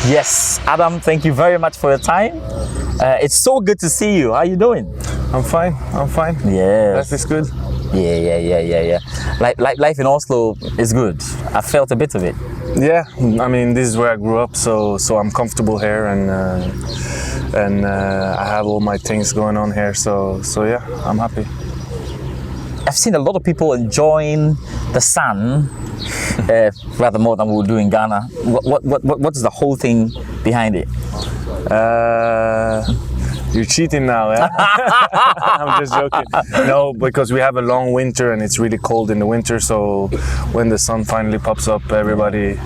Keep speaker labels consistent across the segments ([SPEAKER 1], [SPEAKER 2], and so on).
[SPEAKER 1] Yes, Adam, thank you very much for your time. It's so good to see you. How are you doing?
[SPEAKER 2] I'm fine.
[SPEAKER 1] Yes.
[SPEAKER 2] Life is good.
[SPEAKER 1] Yeah. Life in Oslo is good. I felt a bit of it.
[SPEAKER 2] Yeah, I mean, this is where I grew up, so I'm comfortable here, and I have all my things going on here. So yeah, I'm happy.
[SPEAKER 1] I've seen a lot of people enjoying the sun rather more than we would do in Ghana. What is the whole thing behind it?
[SPEAKER 2] You're cheating now, eh? I'm just joking. No, because we have a long winter and it's really cold in the winter. So when the sun finally pops up, everybody's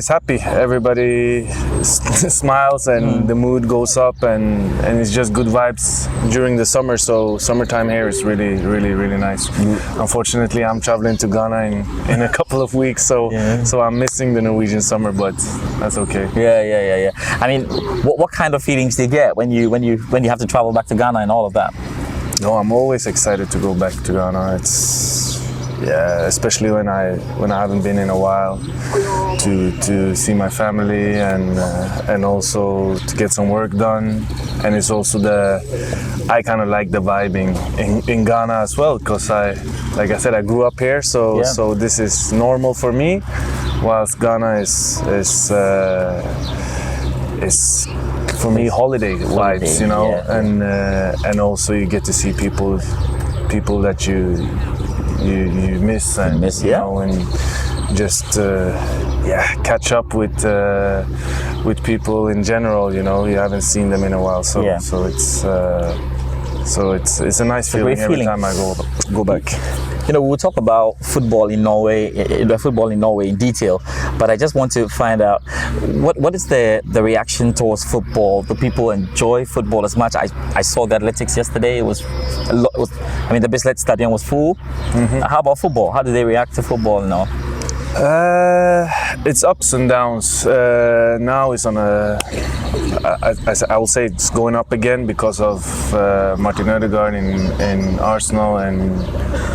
[SPEAKER 2] happy. Everybody smiles and the mood goes up, and it's just good vibes during the summer. So summertime here is really nice. Unfortunately, I'm traveling to Ghana in a couple of weeks, so I'm missing the Norwegian summer, but that's okay.
[SPEAKER 1] Yeah. I mean, what kind of feelings do you get when you have to travel back to Ghana and all of that?
[SPEAKER 2] No, I'm always excited to go back to Ghana. Especially when I haven't been in a while, to see my family and also to get some work done. And it's also I kind of like the vibing in Ghana as well, because like I said, I grew up here, so this is normal for me, whilst Ghana is for me holiday vibes, you know, and also you get to see people that you miss and you know, and just catch up with people in general. You know, you haven't seen them in a while, so it's a nice feeling every time I go back.
[SPEAKER 1] You know, we'll talk about football in Norway in detail, but I just want to find out what is the reaction towards football? Do people enjoy football as much? I saw the athletics yesterday. It was a lot. I mean, the Bislett Stadium was full. Mm-hmm. How about football? How do they react to football now?
[SPEAKER 2] It's ups and downs. Now it's on I will say it's going up again because of Martin Ødegaard in Arsenal and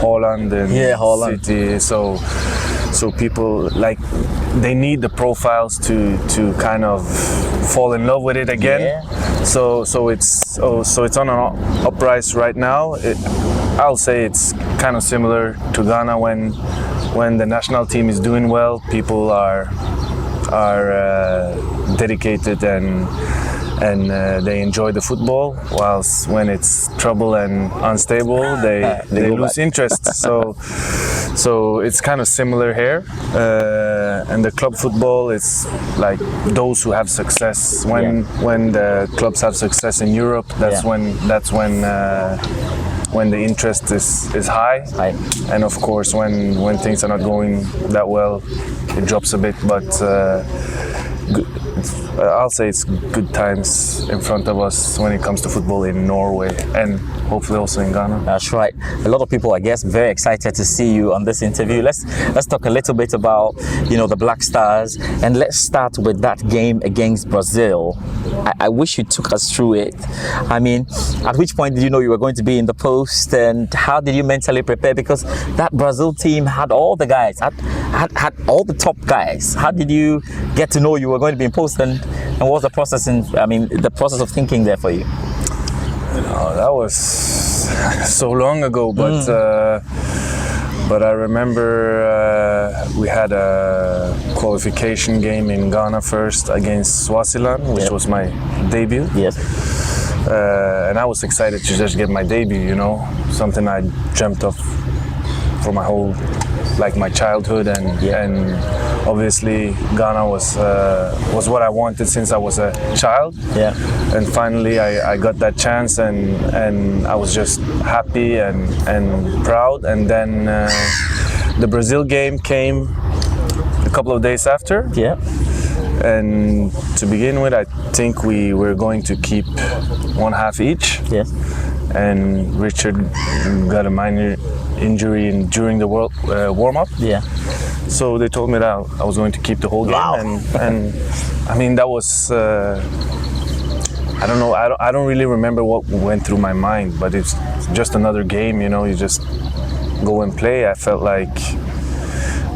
[SPEAKER 2] Haaland and City. So people they need the profiles to kind of fall in love with it again. Yeah. So it's on an uprise right now. I'll say it's kind of similar to Ghana when the national team is doing well. People are dedicated and they enjoy the football, whilst when it's trouble and unstable, they lose interest. So it's kind of similar here. And the club football, it's like those who have success. When the clubs have success in Europe, that's when the interest is high. And of course when things are not going that well, it drops a bit, but I'll say it's good times in front of us when it comes to football in Norway and hopefully also in Ghana.
[SPEAKER 1] That's right. A lot of people, I guess, very excited to see you on this interview. Let's talk a little bit about, you know, the Black Stars, and let's start with that game against Brazil. I wish you took us through it. I mean, at which point did you know you were going to be in the post, and how did you mentally prepare? Because that Brazil team had all the guys, had all the top guys. How did you get to know you were going to be in post, and what was the process the process of thinking there for you?
[SPEAKER 2] That was so long ago, but I remember we had a qualification game in Ghana first against Swaziland, which was my debut.
[SPEAKER 1] Yes.
[SPEAKER 2] And I was excited to just get my debut, you know, something I dreamt of for my whole, my childhood, and obviously Ghana was what I wanted since I was a child. Yeah. And finally I got that chance, and I was just happy and proud. And then the Brazil game came a couple of days after. Yeah. And to begin with, I think we were going to keep one half each. Yes. And Richard got a minor injury during the warm-up. Yeah. So they told me that I was going to keep the whole game. Wow. And I mean, that was I don't know. I don't really remember what went through my mind, but it's just another game. You know, you just go and play. I felt like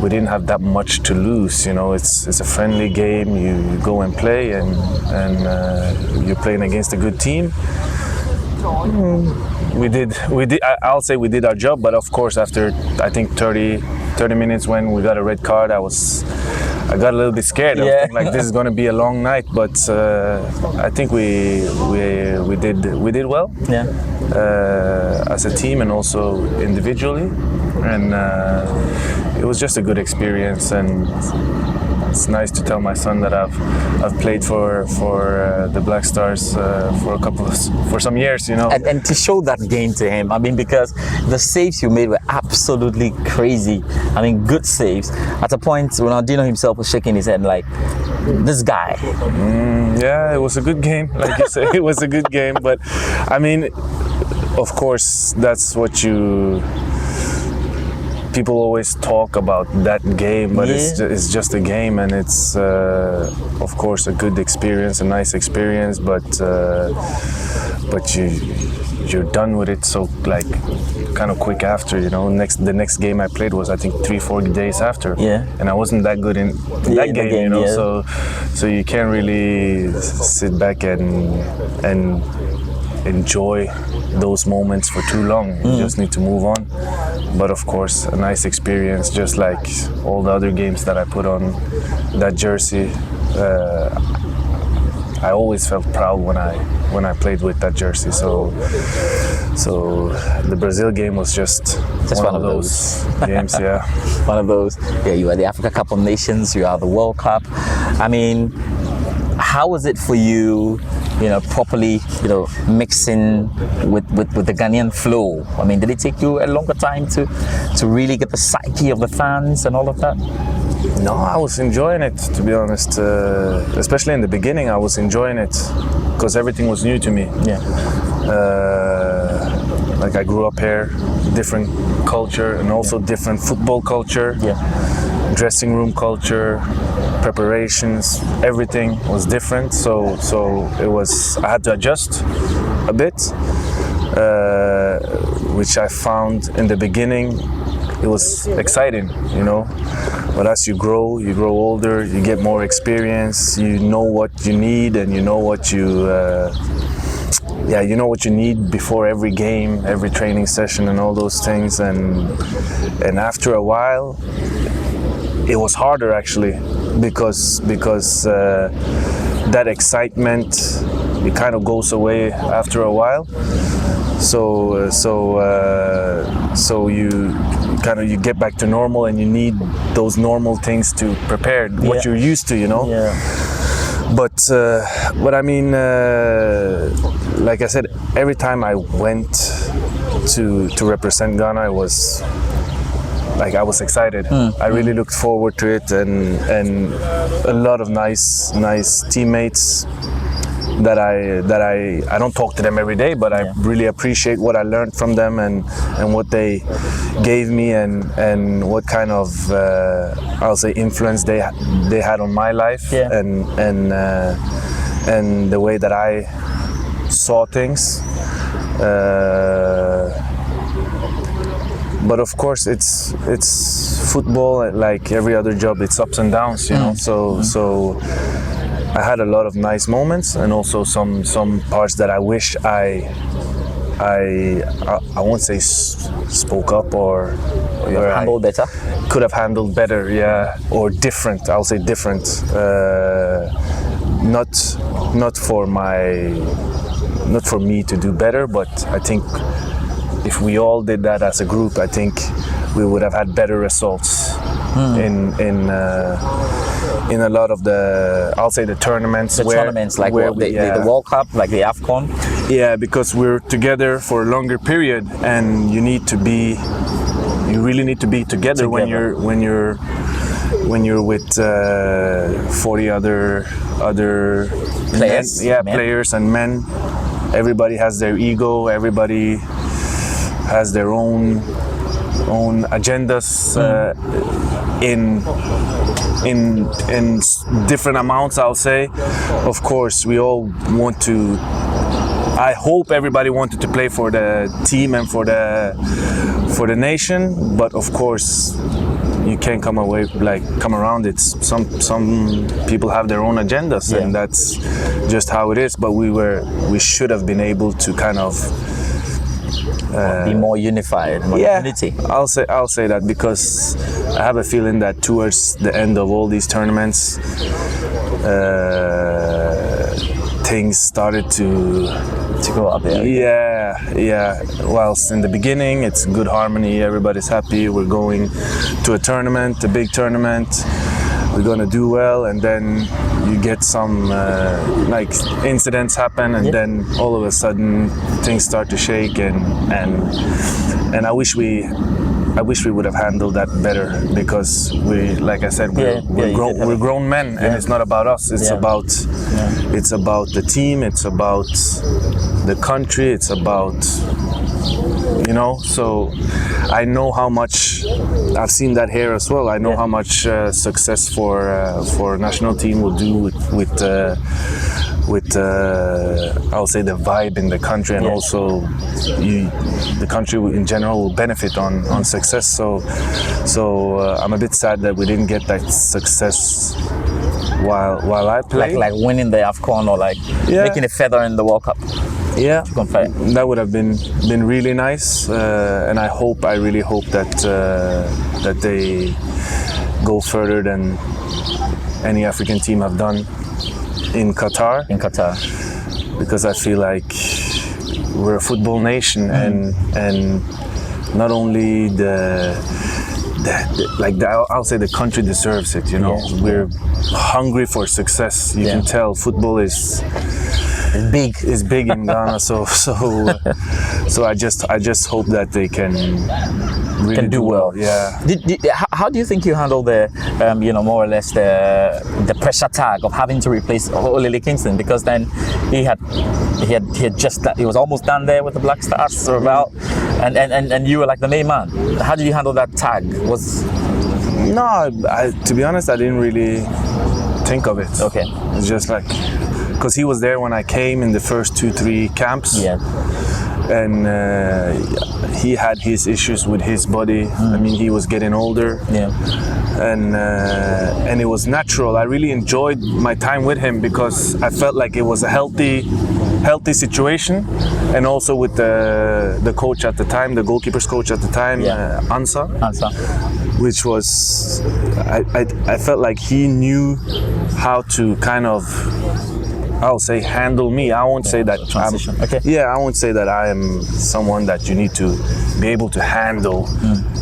[SPEAKER 2] we didn't have that much to lose. You know, it's a friendly game. You go and play, and you're playing against a good team. We did. I'll say we did our job, but of course, after I think 30 minutes, when we got a red card, I got a little bit scared. I was thinking, like, this is going to be a long night, but I think we did well.
[SPEAKER 1] Yeah.
[SPEAKER 2] As a team and also individually, and it was just a good experience. And it's nice to tell my son that I've played for the Black Stars for some years, you know.
[SPEAKER 1] And to show that game to him, I mean, because the saves you made were absolutely crazy. I mean, good saves. At a point, Ronaldinho himself was shaking his head like, this guy.
[SPEAKER 2] Yeah, it was a good game. Like you say, it was a good game. But I mean, of course, that's what people always talk about, that game, but it's just a game, and it's of course a good experience, a nice experience, but you're done with it so like kind of quick after, you know. The next game I played was I think 3-4 days after, and I wasn't that good in that game, you know. So you can't really sit back and enjoy those moments for too long. You just need to move on. But of course, a nice experience, just like all the other games that I put on that jersey. I always felt proud when I played with that jersey. So the Brazil game was just one of those games. Yeah,
[SPEAKER 1] one of those. Yeah, you are the Africa Cup of Nations. You are the World Cup. I mean, how was it for you? You know, properly, you know, mixing with the Ghanaian flow. I mean, did it take you a longer time to really get the psyche of the fans and all of that?
[SPEAKER 2] No, I was enjoying it, to be honest. Especially in the beginning, I was enjoying it because everything was new to me.
[SPEAKER 1] Yeah.
[SPEAKER 2] Like I grew up here, different culture, and also different football culture.
[SPEAKER 1] Yeah.
[SPEAKER 2] Dressing room culture, preparations, everything was different. So I had to adjust a bit, which I found in the beginning it was exciting, you know. But as you grow older, you get more experience. You know what you need, and you know what you what you need before every game, every training session, and all those things. And after a while, it was harder actually, because that excitement, it kind of goes away after a while. So you get back to normal, and you need those normal things to prepare what you're used to, you know.
[SPEAKER 1] Yeah.
[SPEAKER 2] But I mean, like I said, every time I went to represent Ghana, I was excited. I really looked forward to it, and a lot of nice teammates that I don't talk to them every day, but I really appreciate what I learned from them, and what they gave me, and what kind of I'll say influence they had on my life, and the way that I saw things. But of course, it's football, like every other job. It's ups and downs, you know. So I had a lot of nice moments, and also some parts that I wish I won't say spoke up or
[SPEAKER 1] handled better.
[SPEAKER 2] Could have handled better, yeah, or different. I'll say different. Not for me to do better, but I think if we all did that as a group, I think we would have had better results in a lot of the, I'll say, the tournaments.
[SPEAKER 1] The tournaments, like the World Cup, like the AFCON.
[SPEAKER 2] Yeah, because we're together for a longer period, and you really need to be together. when you're with 40 other
[SPEAKER 1] players,
[SPEAKER 2] players and men. Everybody has their ego. Everybody has their own agendas in different amounts, I'll say. Of course, we all want to. I hope everybody wanted to play for the team and for the nation, but of course, you can't come around it. Some people have their own agendas, and that's just how it is. But we should have been able to kind of
[SPEAKER 1] be more unified, more unity.
[SPEAKER 2] I'll say that, because I have a feeling that towards the end of all these tournaments, things started to
[SPEAKER 1] go up there.
[SPEAKER 2] Yeah. Whilst in the beginning, it's good harmony. Everybody's happy. We're going to a tournament, a big tournament. We're gonna do well, and then you get some incidents happen, and then all of a sudden things start to shake, and I wish we would have handled that better, because we, like I said, we're grown men, and it's not about us. It's about the team. It's about the country. It's about, so I know how much, I've seen that here as well. I know how much success for national team will do with I'll say the vibe in the country, and also the country in general will benefit on success. So I'm a bit sad that we didn't get that success while I played.
[SPEAKER 1] Like winning the AFCON, or making a feather in the World Cup.
[SPEAKER 2] Yeah, that would have been really nice, and I really hope that they go further than any African team have done in Qatar. Because I feel like we're a football nation, and not only I'll say the country deserves it. We're hungry for success. You can tell football is big in Ghana, so I just hope that they can really do well. Yeah.
[SPEAKER 1] How do you think you handle the more or less the pressure tag of having to replace Olele Kingston, because then he was almost done there with the Black Stars for about, and you were like the main man. How did you handle that tag?
[SPEAKER 2] To be honest, I didn't really think of it.
[SPEAKER 1] Okay.
[SPEAKER 2] It's just because he was there when I came in the first 2-3 camps.
[SPEAKER 1] Yeah.
[SPEAKER 2] And he had his issues with his body. I mean, he was getting older.
[SPEAKER 1] Yeah.
[SPEAKER 2] And it was natural. I really enjoyed my time with him, because I felt like it was a healthy situation. And also with the coach at the time, the goalkeeper's coach at the time, Ansa. Which was, I felt like he knew how to kind of, I'll say, handle me. I won't say that
[SPEAKER 1] transition.
[SPEAKER 2] I won't say that I am someone that you need to be able to handle.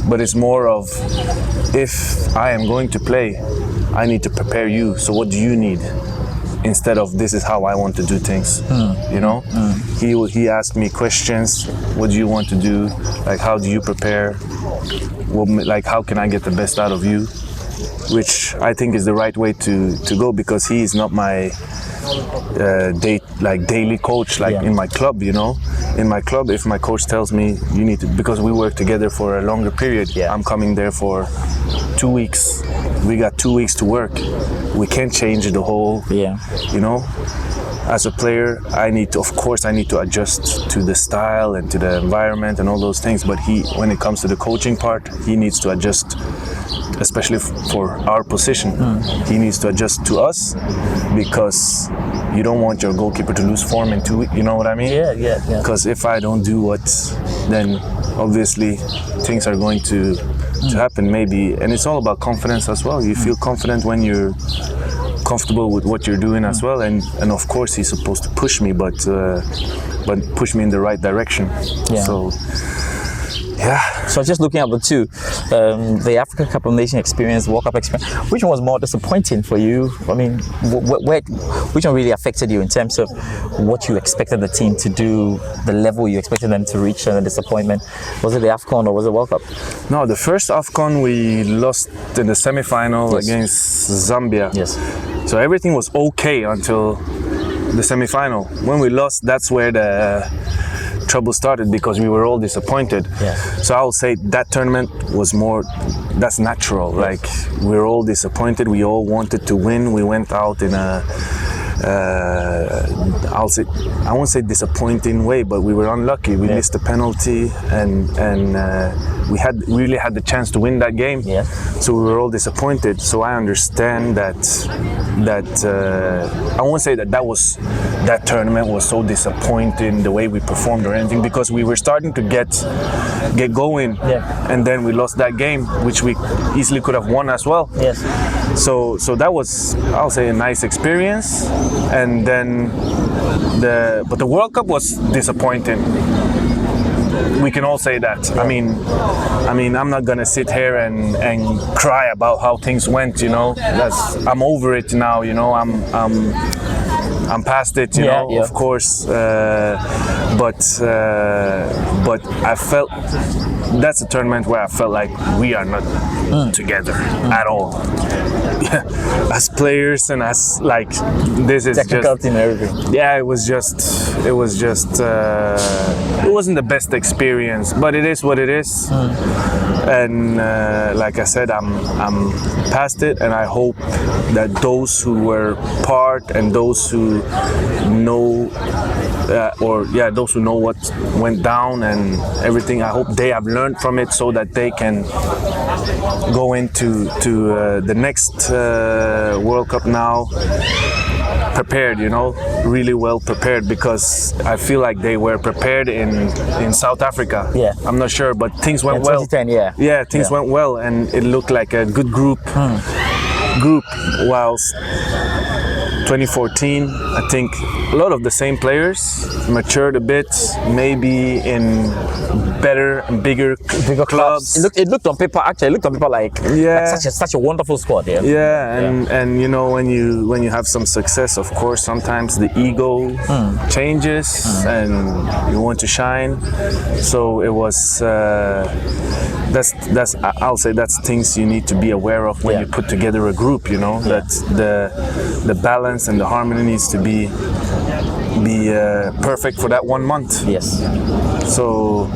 [SPEAKER 2] But it's more of, if I am going to play, I need to prepare you. So what do you need? Instead of, this is how I want to do things. He asked me questions. What do you want to do? How do you prepare? How can I get the best out of you? Which I think is the right way to go, because he is not my daily coach in my club. In my club, if my coach tells me you need to, because we work together for a longer period, I'm coming there for 2 weeks. We got 2 weeks to work. We can't change the whole. As a player, I need to adjust to the style and to the environment and all those things. But when it comes to the coaching part, he needs to adjust, especially for our position. He needs to adjust to us, because you don't want your goalkeeper to lose form in 2 weeks. You know what I mean?
[SPEAKER 1] Yeah.
[SPEAKER 2] Because if I don't do then obviously things are going to happen, maybe. And it's all about confidence as well. You feel confident when you're comfortable with what you're doing as well, and of course he's supposed to push me, but push me in the right direction. So
[SPEAKER 1] just looking at the two, the Africa Cup of Nations experience, World Cup experience, which one was more disappointing for you? I mean, which one really affected you in terms of what you expected the team to do, the level you expected them to reach, and the disappointment? Was it the AFCON or was it World Cup?
[SPEAKER 2] No, the first AFCON we lost in the semi-final against Zambia.
[SPEAKER 1] Yes.
[SPEAKER 2] So everything was okay until the semi-final. When we lost, that's where the trouble started, because we were all disappointed. So I would say that tournament was that's natural. We were all disappointed. We all wanted to win. We went out in I won't say disappointing way, but we were unlucky. We missed the penalty, and we really had the chance to win that game.
[SPEAKER 1] Yeah.
[SPEAKER 2] So we were all disappointed. So I understand that I won't say that tournament was so disappointing the way we performed or anything, because we were starting to get going, and then we lost that game, which we easily could have won as well.
[SPEAKER 1] Yes.
[SPEAKER 2] So that was, I'll say, a nice experience, and then but the World Cup was disappointing. We can all say that. Yeah. I mean, I'm not gonna sit here and cry about how things went. You know, I'm over it now. You know, I'm past it. You know, of course. But I felt that's a tournament where I felt like we are not together at all. As players and as like this is
[SPEAKER 1] technical
[SPEAKER 2] just
[SPEAKER 1] team, everything.
[SPEAKER 2] Yeah, it wasn't the best experience, but it is what it is. And like I said, I'm past it, and I hope that those who were part and those who know those who know what went down and everything, I hope they have learned from it so that they can go into the next World Cup now prepared, you know, really well prepared, because I feel like they were prepared in South Africa.
[SPEAKER 1] Yeah.
[SPEAKER 2] I'm not sure, but things went well.
[SPEAKER 1] 2010,
[SPEAKER 2] Yeah, things went well, and it looked like a good group. Whilst 2014, I think a lot of the same players matured a bit, maybe in better and bigger clubs.
[SPEAKER 1] It looked on paper, actually, it looked on paper like such a wonderful squad.
[SPEAKER 2] And you know, when you have some success, of course, sometimes the ego changes and you want to shine. So it was I'll say that's things you need to be aware of when you put together a group, you know, that the balance and the harmony needs to be perfect for that 1 month.
[SPEAKER 1] Yes.
[SPEAKER 2] So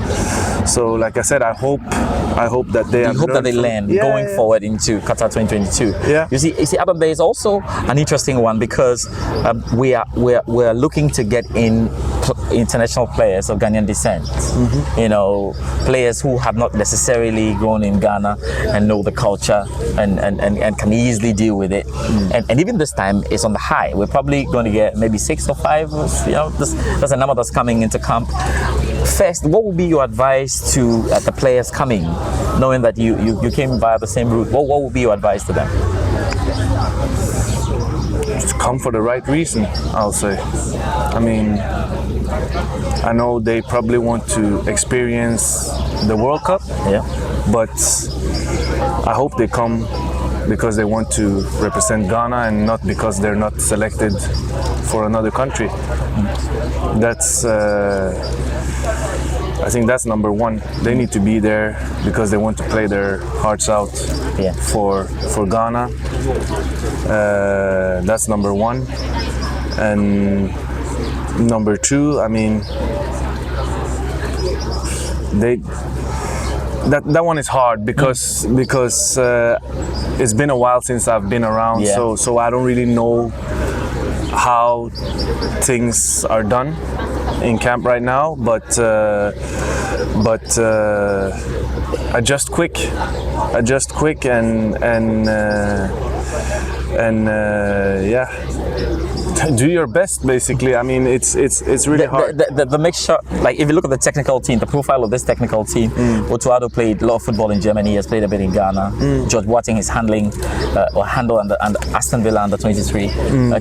[SPEAKER 2] like I said, I hope that they
[SPEAKER 1] learn going forward into Qatar 2022.
[SPEAKER 2] Yeah.
[SPEAKER 1] You see, Adam, there is also an interesting one, because we're looking to get in international players of Ghanaian descent. You know, players who have not necessarily grown in Ghana and know the culture and can easily deal with it. And even this time it's on the high. We're probably going to get maybe 6 or 5. You know, that's a number that's coming into camp. First, what would be your advice to the players coming, knowing that you came via the same route? What would be your advice to them?
[SPEAKER 2] Just come for the right reason, I'll say. I mean, I know they probably want to experience the World Cup, but I hope they come because they want to represent Ghana and not because they're not selected for another country. That's I think that's number one. They need to be there because they want to play their hearts out for Ghana. That's number one. And number two, I mean, that one is hard because it's been a while since I've been around, so I don't really know how things are done in camp right now, but adjust quick and do your best, basically. I mean, it's really hard.
[SPEAKER 1] The mixture, like if you look at the technical team, the profile of this technical team, Otto Addo played a lot of football in Germany, he has played a bit in Ghana. George Boateng is handle under Aston Villa under 23.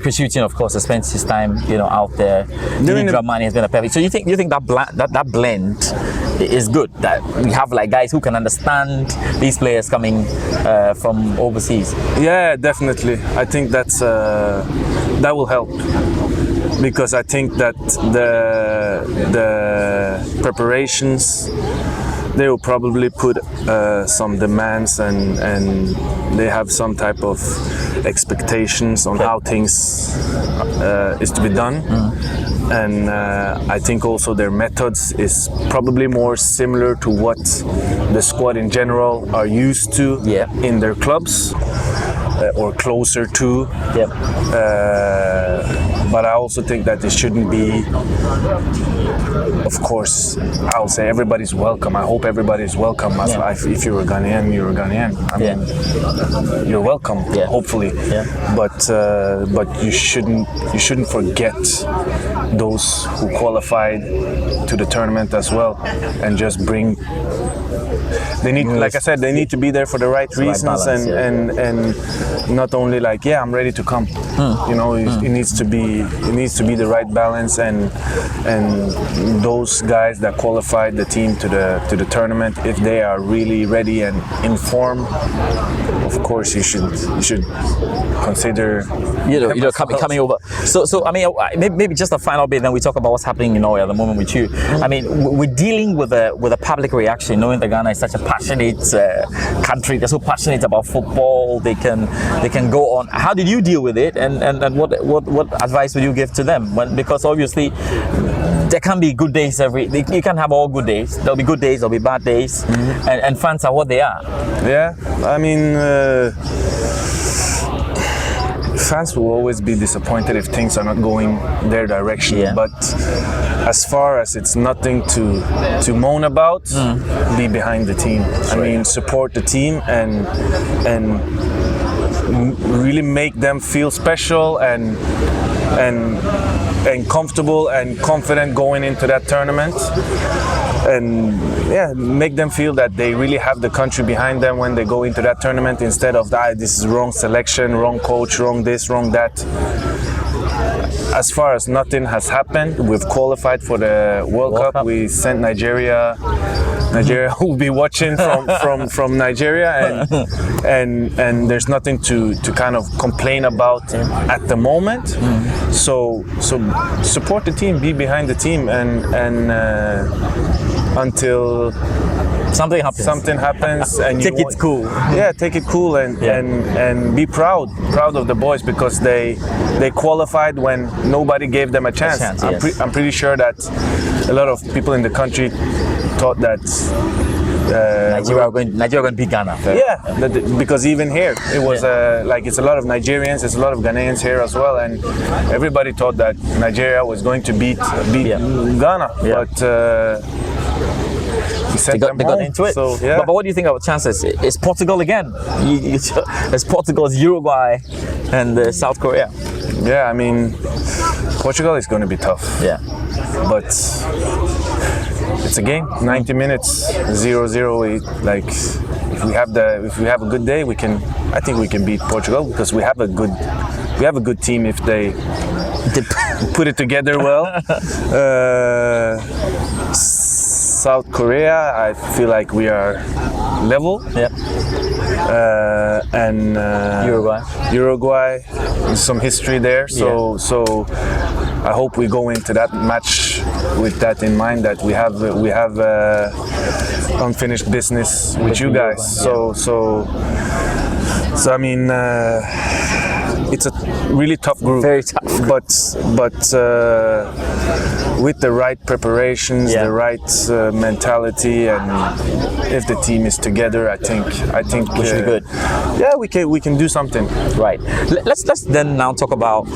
[SPEAKER 1] Chris Hughton, of course, has spent his time, out there. Dramani has been a perfect. So you think that blend is good, that we have like guys who can understand these players coming from overseas?
[SPEAKER 2] Yeah, definitely. I think that will help, because I think that the preparations, they will probably put some demands and they have some type of expectations on how things is to be done. And I think also their methods is probably more similar to what the squad in general are used to in their clubs. or closer to.
[SPEAKER 1] Yep.
[SPEAKER 2] But I also think that it shouldn't be. Of course, I'll say everybody's welcome. I hope everybody's welcome. If you're a Ghanaian, you're a Ghanaian. I mean, you're welcome.
[SPEAKER 1] Yeah.
[SPEAKER 2] Hopefully.
[SPEAKER 1] Yeah.
[SPEAKER 2] But you shouldn't forget those who qualified to the tournament as well, and just bring. They need, like I said, they need to be there for the right reasons,
[SPEAKER 1] balance,
[SPEAKER 2] and not only like, yeah, I'm ready to come. You know, it needs to be the right balance, and those guys that qualified the team to the tournament, if they are really ready and in form, of course you should consider
[SPEAKER 1] coming over. So I mean, maybe just a final bit, then we talk about what's happening in Norway at the moment with you. I mean, we're dealing with a public reaction, knowing that Ghana is such a passionate country. They're so passionate about football. They can go on. How did you deal with it, and what advice would you give to them? Because obviously there can be good days you can have all good days. There'll be good days, there'll be bad days, and fans are what they are.
[SPEAKER 2] Yeah, I mean. Fans will always be disappointed if things are not going their direction. Yeah. But as far as it's nothing to moan about, be behind the team. I mean, support the team and really make them feel special and comfortable and confident going into that tournament. And yeah, make them feel that they really have the country behind them when they go into that tournament, instead of this is wrong selection, wrong coach, wrong this, wrong that. As far as nothing has happened, we've qualified for the World Cup. We sent Nigeria will be watching from Nigeria, and there's nothing to kind of complain about at the moment. So support the team, be behind the team, and until something happens and
[SPEAKER 1] take it cool.
[SPEAKER 2] Yeah, take it cool and be proud of the boys, because they qualified when nobody gave them a chance. I'm pretty sure that a lot of people in the country thought that
[SPEAKER 1] Nigeria are going to beat Ghana.
[SPEAKER 2] Yeah, because even here it was it's a lot of Nigerians, there's a lot of Ghanaians here as well, and everybody thought that Nigeria was going to beat Ghana, but. They got into it. So, yeah.
[SPEAKER 1] But what do you think of chances? Is Portugal again? It's Portugal, it's Uruguay, and South Korea.
[SPEAKER 2] Yeah, I mean, Portugal is going to be tough.
[SPEAKER 1] Yeah,
[SPEAKER 2] but it's a game. 90 minutes, 0-0. Like, if we have a good day, I think we can beat Portugal, because we have a good team if they put it together well. South Korea, I feel like we are level.
[SPEAKER 1] Yep.
[SPEAKER 2] And Uruguay, some history there. So I hope we go into that match with that in mind, that we have unfinished business with you guys. So I mean. It's a really tough group.
[SPEAKER 1] Very tough.
[SPEAKER 2] But with the right preparations, the right mentality, and if the team is together, I think
[SPEAKER 1] we should be good.
[SPEAKER 2] Yeah, we can do something.
[SPEAKER 1] Right. Let's then now talk about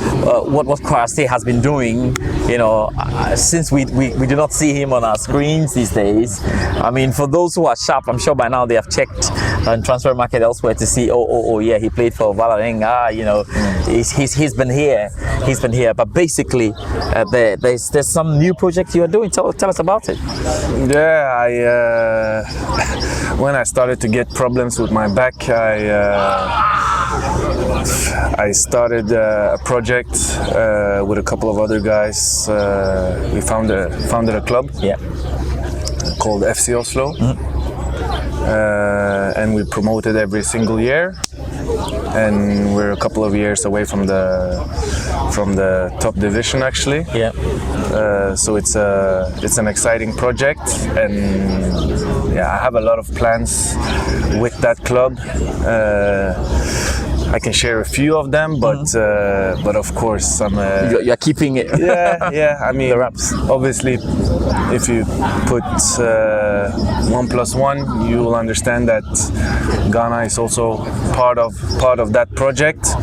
[SPEAKER 1] what Kwarasey has been doing. You know, since we do not see him on our screens these days. I mean, for those who are sharp, I'm sure by now they have checked on transfer market elsewhere to see. Oh yeah, he played for Vålerenga. You know. He's been here. But basically, there's some new project you are doing. Tell us about it.
[SPEAKER 2] Yeah, when I started to get problems with my back, I started a project with a couple of other guys. We founded a club called FC Oslo, and we promote it every single year. And we're a couple of years away from the top division, actually.
[SPEAKER 1] Yeah.
[SPEAKER 2] So it's an exciting project, and I have a lot of plans with that club. I can share a few of them, but of course I'm.
[SPEAKER 1] You're keeping it.
[SPEAKER 2] Yeah. I mean,
[SPEAKER 1] The raps.
[SPEAKER 2] obviously, if you put 1 + 1, you will understand that Ghana is also part of that project.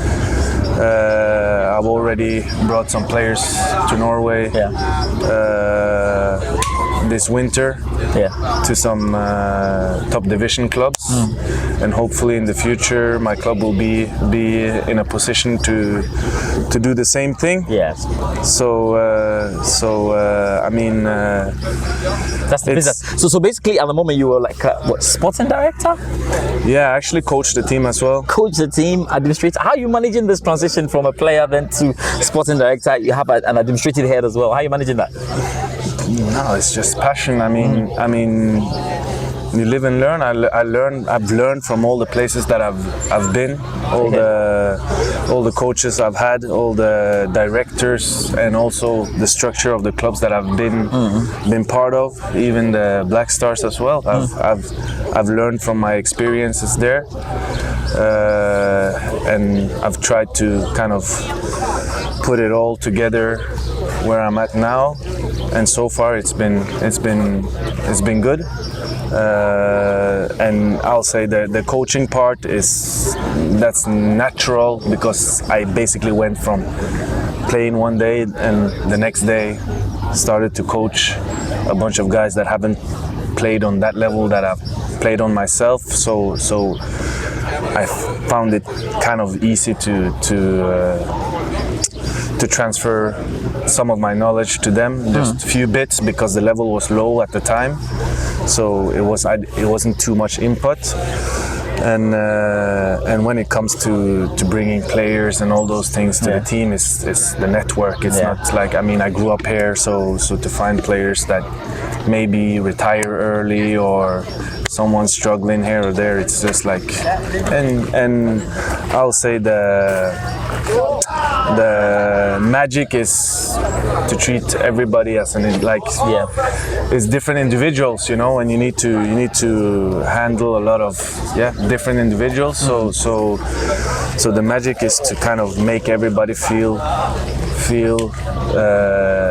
[SPEAKER 2] I've already brought some players to Norway this winter to some top division clubs, and hopefully in the future my club will be in a position to do the same thing.
[SPEAKER 1] Yes.
[SPEAKER 2] So I mean,
[SPEAKER 1] That's the business. So basically, at the moment, you were like what, sporting director,
[SPEAKER 2] yeah, I actually coached the team as well.
[SPEAKER 1] coach the team, administrator. How are you managing this transition from a player then to sporting director? You have an administrative head as well. How are you managing that?
[SPEAKER 2] No, it's just passion. I mean, you live and learn. I've learned from all the places that I've been, all the coaches I've had, all the directors, and also the structure of the clubs that I've been part of, even the Black Stars as well. I've learned from my experiences there, and I've tried to kind of put it all together where I'm at now, and so far it's been good. And I'll say the coaching part that's natural, because I basically went from playing one day and the next day started to coach a bunch of guys that haven't played on that level that I've played on myself. So I found it kind of easy to transfer some of my knowledge to them, just a few bits, because the level was low at the time. So it wasn't too much input, and when it comes to bringing players and all those things to the team, is the network. It's not like, I mean, I grew up here, so to find players that maybe retire early or someone struggling here or there, it's just like, and I'll say the magic is to treat everybody as it's different individuals, you know, and you need to handle a lot of different individuals. So the magic is to kind of make everybody feel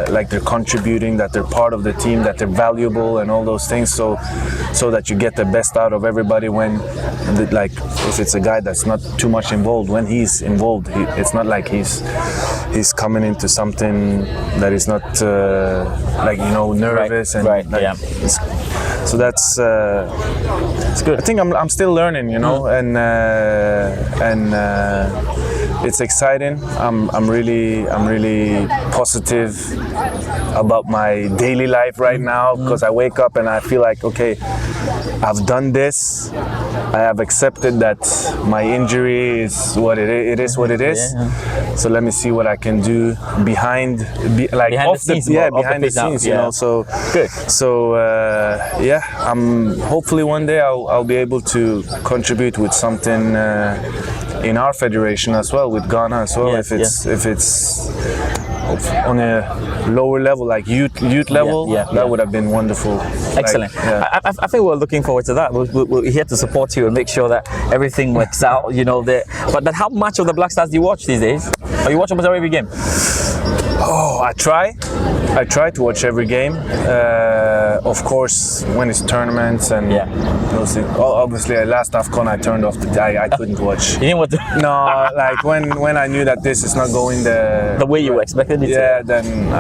[SPEAKER 2] like they're contributing, that they're part of the team, that they're valuable, and all those things. So that you get the best out of everybody. When, like, if it's a guy that's not too much involved, when he's involved, it's not like he's coming into something that is not nervous so that's it's good. I think I'm still learning, you know, and it's exciting. I'm really positive about my daily life right now, because I wake up and I feel like, okay, I've done this. I have accepted that my injury is what it is. It is what it is. So let me see what I can do behind the scenes, you know. So
[SPEAKER 1] good.
[SPEAKER 2] So I'm hopefully one day I'll be able to contribute with something in our federation as well, with Ghana as well. If it's on a lower level, like youth level, that would have been wonderful.
[SPEAKER 1] Excellent. I think we're looking forward to that. We're here to support you and make sure that everything works out, you know. But how much of the Black Stars do you watch these days? Or you watch almost every game?
[SPEAKER 2] Oh, I try to watch every game. Of course, when it's tournaments and those things. Obviously, last AFCON I turned off. I couldn't watch.
[SPEAKER 1] You didn't want to?
[SPEAKER 2] No, like when I knew that this is not going the
[SPEAKER 1] way you expected it to.
[SPEAKER 2] Yeah, then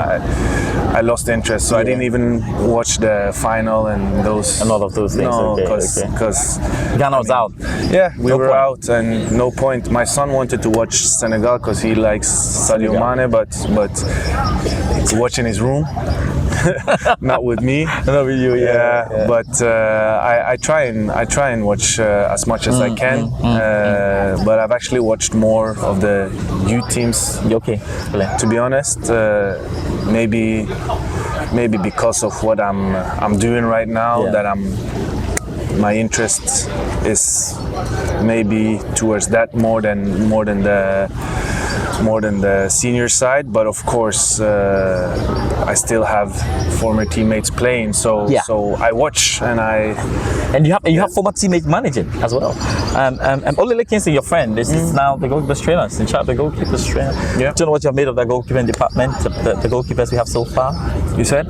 [SPEAKER 2] I lost interest. So I didn't even watch the final and all of those things. No, because
[SPEAKER 1] Ghana was out.
[SPEAKER 2] Yeah, we were out, and no point. My son wanted to watch Senegal because he likes Sadio Mane, but to watch in his room, not with me.
[SPEAKER 1] Not with you, yeah.
[SPEAKER 2] But I try and watch as much as I can. But I've actually watched more of the youth teams.
[SPEAKER 1] Okay.
[SPEAKER 2] To be honest, maybe because of what I'm doing right now, that my interest is maybe towards that more than the senior side. But of course, I still have former teammates playing, so
[SPEAKER 1] Yeah.
[SPEAKER 2] so I watch and
[SPEAKER 1] And you have former teammate managing as well. Ole Lekinson, your friend, is now the goalkeeper's trainer, in charge of the goalkeeper's trainer.
[SPEAKER 2] Yeah.
[SPEAKER 1] Do you know what you have made of the goalkeeping department, the goalkeepers we have so far?
[SPEAKER 2] You said?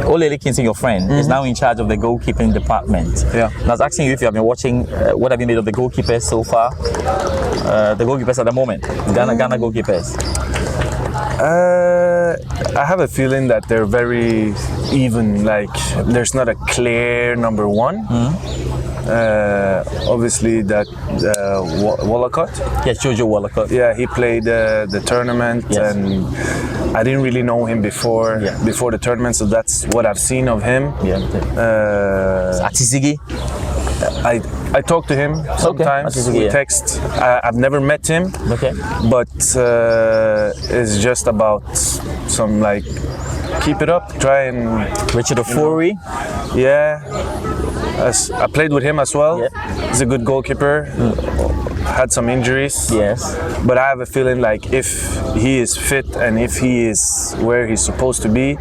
[SPEAKER 1] Ole Lekinson, your friend, is now in charge of the goalkeeping department.
[SPEAKER 2] Yeah.
[SPEAKER 1] And I was asking you if you have been watching, what have you made of the goalkeepers so far? The goalkeepers at the moment, Ghana goalkeepers.
[SPEAKER 2] I have a feeling that they're very even. Like there's not a clear number one. Obviously, that Wallacott.
[SPEAKER 1] Yes, George Wallacott.
[SPEAKER 2] Yeah, he played the tournament,
[SPEAKER 1] Yes.
[SPEAKER 2] and I didn't really know him before the tournament, so that's what I've seen of him.
[SPEAKER 1] Yeah. Atisigi.
[SPEAKER 2] I talk to him sometimes.
[SPEAKER 1] Atisigi,
[SPEAKER 2] We
[SPEAKER 1] yeah.
[SPEAKER 2] text. I've never met him,
[SPEAKER 1] Okay.
[SPEAKER 2] but it's just about some like keep it up, try and
[SPEAKER 1] Richard Ofori.
[SPEAKER 2] yeah. I played with him as well.
[SPEAKER 1] Yeah.
[SPEAKER 2] He's a good goalkeeper. Had some injuries.
[SPEAKER 1] Yes.
[SPEAKER 2] But I have a feeling like if he is fit and if he is where he's supposed to be,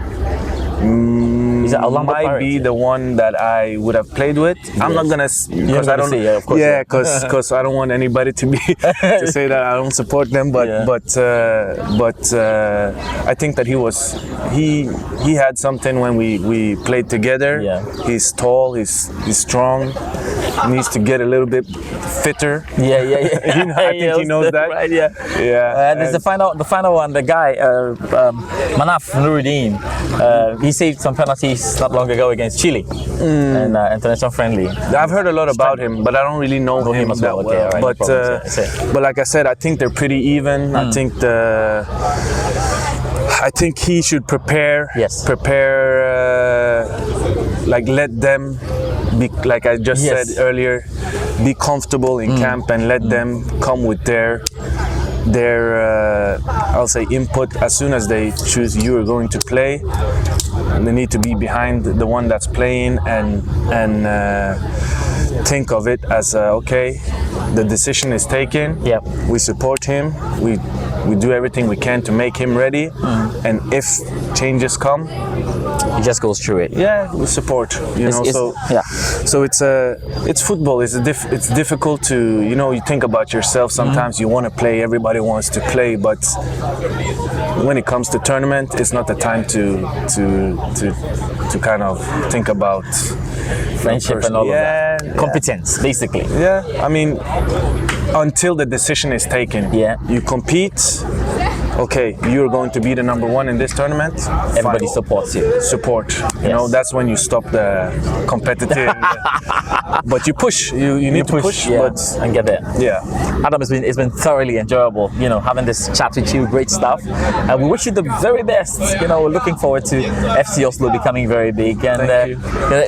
[SPEAKER 1] Is it Orlando
[SPEAKER 2] might be
[SPEAKER 1] Pirates?
[SPEAKER 2] the one that I would have played with. I'm not gonna because I
[SPEAKER 1] gonna
[SPEAKER 2] don't.
[SPEAKER 1] say, yeah, of course,
[SPEAKER 2] yeah,
[SPEAKER 1] yeah.
[SPEAKER 2] because I don't want anybody to be to say that I don't support them. But
[SPEAKER 1] Yeah.
[SPEAKER 2] I think that he had something when we played together.
[SPEAKER 1] Yeah.
[SPEAKER 2] He's tall. He's strong. Needs to get a little bit fitter.
[SPEAKER 1] Yeah.
[SPEAKER 2] You know, I think he knows that.
[SPEAKER 1] Right, yeah.
[SPEAKER 2] Yeah.
[SPEAKER 1] There's the final one. The guy, Manaf Nuruddin, he saved some penalties not long ago against Chile and international friendly.
[SPEAKER 2] I've heard a lot about him, but I don't really know him
[SPEAKER 1] as
[SPEAKER 2] that
[SPEAKER 1] well.
[SPEAKER 2] well.
[SPEAKER 1] Okay, all right, no
[SPEAKER 2] But
[SPEAKER 1] problem. So-
[SPEAKER 2] but like I said, I think they're pretty even. I think he should prepare.
[SPEAKER 1] Yes.
[SPEAKER 2] Like let them be, like I just
[SPEAKER 1] Yes.
[SPEAKER 2] said earlier, be comfortable in camp and let them come with their I'll say input. As soon as they choose you are going to play, they need to be behind the one that's playing and think of it as okay, the decision is taken.
[SPEAKER 1] Yep.
[SPEAKER 2] We support him. We do everything we can to make him ready, and if changes come,
[SPEAKER 1] He just goes through it.
[SPEAKER 2] yeah, we support. You know, so
[SPEAKER 1] yeah.
[SPEAKER 2] so it's football. It's difficult to, you know, you think about yourself. Sometimes you want to play. Everybody wants to play, but when it comes to tournament, it's not the time to kind of think about
[SPEAKER 1] Friendship and all of that.
[SPEAKER 2] Yeah.
[SPEAKER 1] Competence, basically.
[SPEAKER 2] Yeah, I mean, until the decision is taken.
[SPEAKER 1] Yeah.
[SPEAKER 2] You compete. Okay, you're going to be the number one in this tournament.
[SPEAKER 1] Everybody
[SPEAKER 2] fine.
[SPEAKER 1] supports you.
[SPEAKER 2] Support. You know, that's when you stop the competitive. But you push. You need to push.
[SPEAKER 1] Yeah,
[SPEAKER 2] But
[SPEAKER 1] and get there.
[SPEAKER 2] yeah.
[SPEAKER 1] Adam, it's been thoroughly enjoyable, you know, having this chat with you. Great stuff. And we wish you the very best. You know, we're looking forward to FC Oslo becoming very big. And
[SPEAKER 2] Thank you.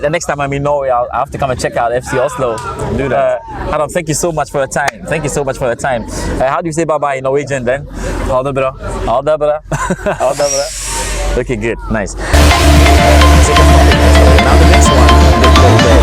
[SPEAKER 1] the next time I'm in Norway, I'll have to come and check out FC Oslo.
[SPEAKER 2] Do that.
[SPEAKER 1] Adam, thank you so much for your time. Thank you so much for your time. How do you say bye-bye in Norwegian then?
[SPEAKER 2] Ha det bra.
[SPEAKER 1] All the bra. All the bra. Okay, good. Nice. Now the next one.